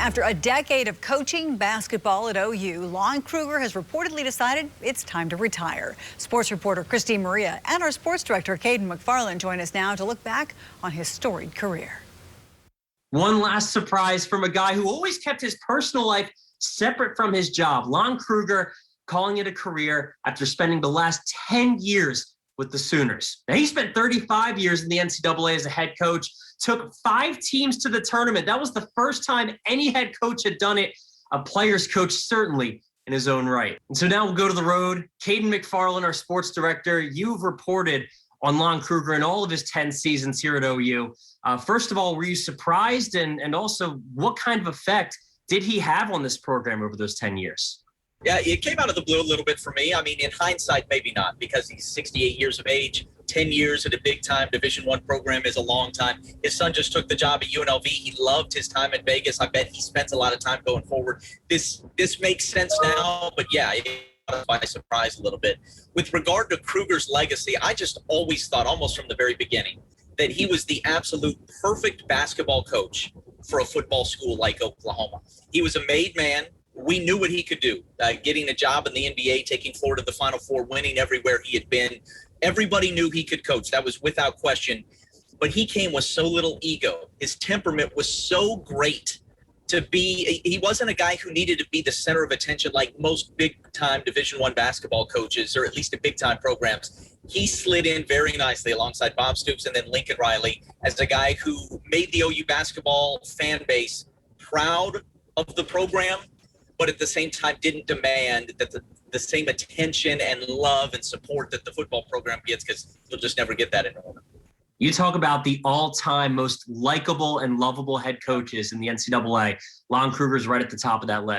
After a decade of coaching basketball at OU, Lon Kruger has reportedly decided it's time to retire. Sports reporter Christine Maria and our sports director Caden McFarland join us now to look back on his storied career. One last surprise from a guy who always kept his personal life separate from his job. Lon Kruger calling it a career after spending the last 10 years with the Sooners. Now, he spent 35 years in the NCAA as a head coach, took 5 teams to the tournament. That was the first time any head coach had done it, a player's coach certainly in his own right. And so now we'll go to the road. Caden McFarland, our sports director, you've reported on Lon Kruger and all of his 10 seasons here at OU. First of all, were you surprised? And also, what kind of effect did he have on this program over those 10 years? Yeah, it came out of the blue a little bit for me. I mean, in hindsight, maybe not, because he's 68 years of age. 10 years at a big-time Division I program is a long time. His son just took the job at UNLV. He loved his time in Vegas. I bet he spends a lot of time going forward. This makes sense now, but yeah, it caught us by surprise a little bit. With regard to Kruger's legacy, I just always thought, almost from the very beginning, that he was the absolute perfect basketball coach for a football school like Oklahoma. He was a made man. We knew what he could do, getting a job in the NBA, taking Florida to the Final Four, winning everywhere he had been. Everybody knew he could coach. That was without question. But he came with so little ego. His temperament was so great to be. He wasn't a guy who needed to be the center of attention like most big-time Division I basketball coaches, or at least at big-time programs. He slid in very nicely alongside Bob Stoops and then Lincoln Riley as a guy who made the OU basketball fan base proud of the program, but at the same time didn't demand that the same attention and love and support that the football program gets, because you'll just never get that in Oregon. You talk about the all-time most likable and lovable head coaches in the NCAA. Lon Kruger's right at the top of that list.